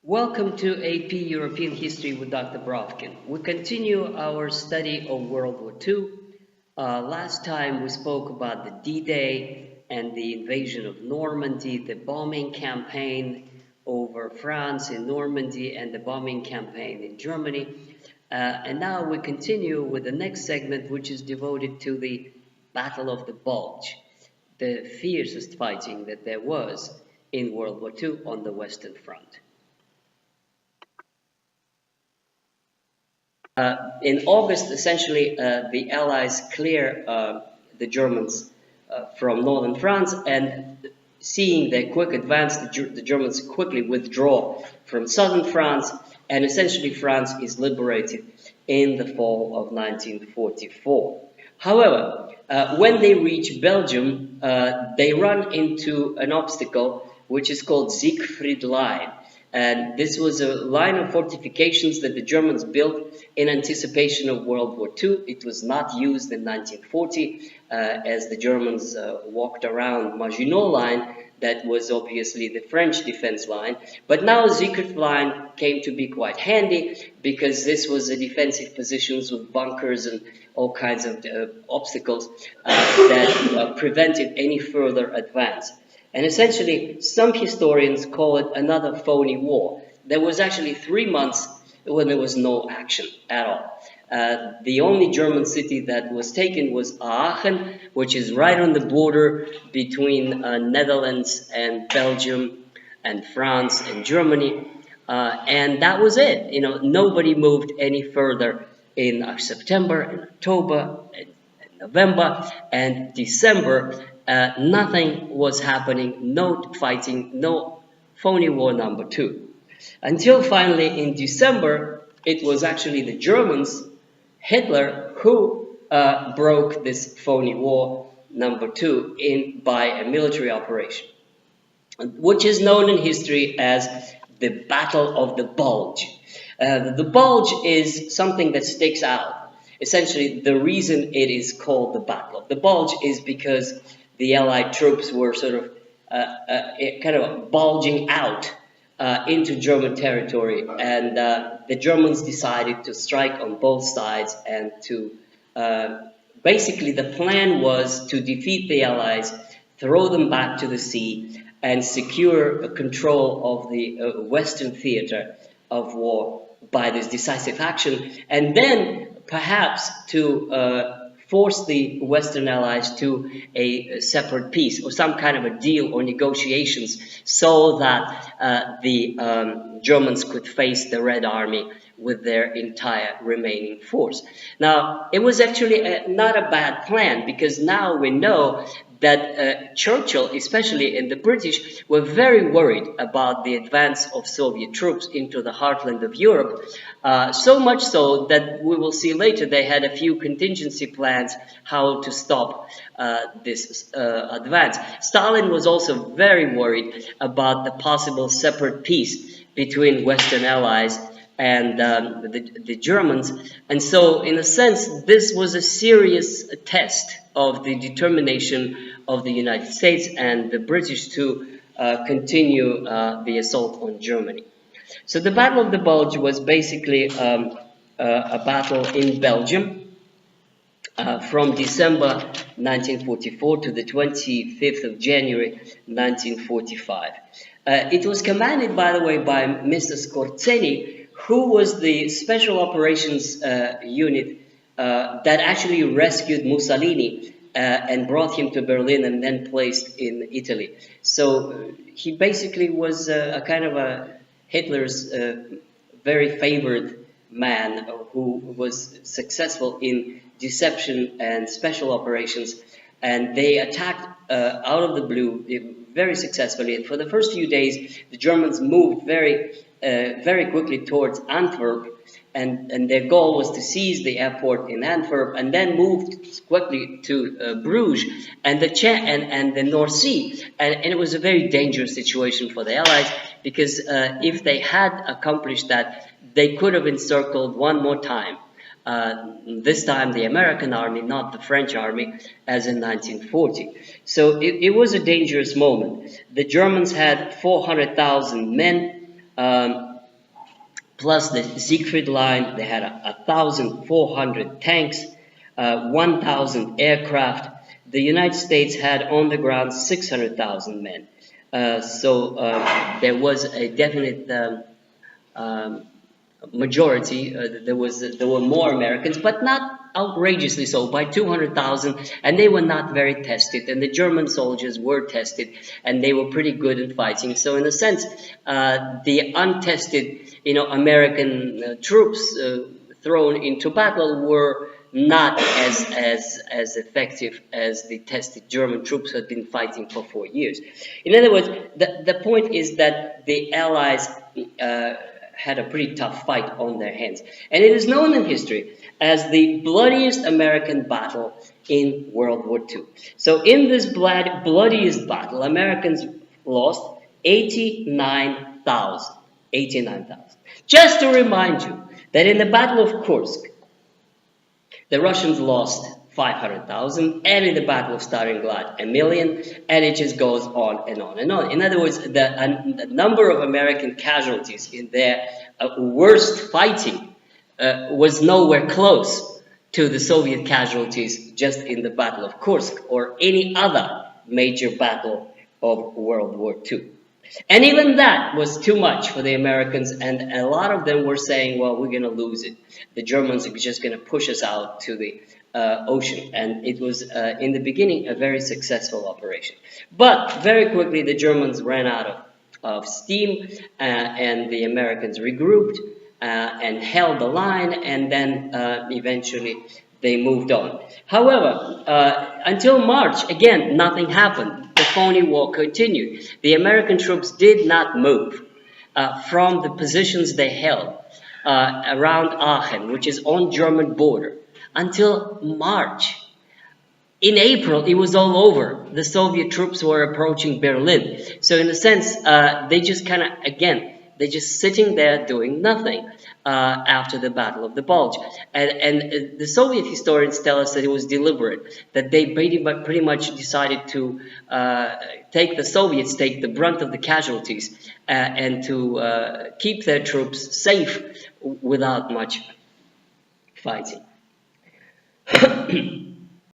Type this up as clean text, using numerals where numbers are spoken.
Welcome to AP European History with Dr. Brovkin. We continue our study of World War II. Last time we spoke about the D-Day and the invasion of Normandy, the bombing campaign over France in Normandy, and the bombing campaign in Germany. And now we continue with the next segment, which is devoted to the Battle of the Bulge, the fiercest fighting that there was in World War II on the Western Front. In August, essentially, the Allies clear the Germans from northern France, and seeing their quick advance, the Germans quickly withdraw from southern France, and essentially France is liberated in the fall of 1944. However, when they reach Belgium, they run into an obstacle which is called Siegfried Line. And this was a line of fortifications that the Germans built in anticipation of World War II. It was not used in 1940 as the Germans walked around Maginot Line. That was obviously the French defense line. But now Siegfried Line came to be quite handy because this was a defensive positions with bunkers and all kinds of obstacles that prevented any further advance. And essentially, some historians call it another phony war. There was actually 3 months when there was no action at all. The only German city that was taken was Aachen, which is right on the border between Netherlands and Belgium and France and Germany. And that was it. You know, nobody moved any further in September and October and November and December. Nothing was happening, no fighting, no phony war number 2. Until finally in December, it was actually the Germans, Hitler, who broke this phony war number 2 by a military operation, which is known in history as the Battle of the Bulge. The Bulge is something that sticks out. Essentially, the reason it is called the Battle of the Bulge is because the Allied troops were sort of kind of bulging out into German territory, and the Germans decided to strike on both sides, and to basically the plan was to defeat the Allies, throw them back to the sea, and secure control of the Western theater of war by this decisive action, and then perhaps to force the Western Allies to a separate peace or some kind of a deal or negotiations so that the Germans could face the Red Army with their entire remaining force. Now, it was actually not a bad plan, because now we know that Churchill, especially, and the British, were very worried about the advance of Soviet troops into the heartland of Europe, so much so that we will see later they had a few contingency plans how to stop this advance. Stalin was also very worried about the possible separate peace between Western Allies and the Germans, and so in a sense this was a serious test of the determination of the United States and the British to continue the assault on Germany. So the Battle of the Bulge was basically a battle in Belgium from December 1944 to the 25th of January 1945. It was commanded, by the way, by Mr. Scorzeni, who was the special operations unit that actually rescued Mussolini and brought him to Berlin and then placed in Italy. So he basically was a kind of a Hitler's very favored man who was successful in deception and special operations, and they attacked out of the blue very successfully. For the first few days, the Germans moved very quickly towards Antwerp, and their goal was to seize the airport in Antwerp and then moved quickly to Bruges and the North Sea. And it was a very dangerous situation for the Allies, because if they had accomplished that, they could have encircled one more time. This time the American army, not the French army, as in 1940. So it was a dangerous moment. The Germans had 400,000 men. plus the Siegfried Line. They had 1,400 tanks, 1,000 aircraft. The United States had on the ground 600,000 men. There was a definite majority. There were more Americans, but not outrageously so, by 200,000, and they were not very tested. And the German soldiers were tested, and they were pretty good in fighting. So, in a sense, the untested, American troops thrown into battle were not as effective as the tested German troops who had been fighting for 4 years. In other words, the point is that the Allies had a pretty tough fight on their hands. And it is known in history as the bloodiest American battle in World War II. So in this bloodiest battle, Americans lost 89,000. 89,000. Just to remind you that in the Battle of Kursk, the Russians lost 500,000, and in the Battle of Stalingrad, 1,000,000, and it just goes on and on and on. In other words, the number of American casualties in their worst fighting was nowhere close to the Soviet casualties just in the Battle of Kursk or any other major battle of World War II. And even that was too much for the Americans, and a lot of them were saying, well, we're going to lose it. The Germans are just going to push us out to the ocean. And it was, in the beginning, a very successful operation. But very quickly, the Germans ran out of steam, and the Americans regrouped and held the line, and then eventually they moved on. However, until March, again, nothing happened. The phony war continued. The American troops did not move from the positions they held around Aachen, which is on German border, until March. In April, it was all over. The Soviet troops were approaching Berlin. So in a sense, they just kind of, again, they're just sitting there doing nothing after the Battle of the Bulge. And the Soviet historians tell us that it was deliberate, that they pretty much decided to the Soviets take the brunt of the casualties and to keep their troops safe without much fighting.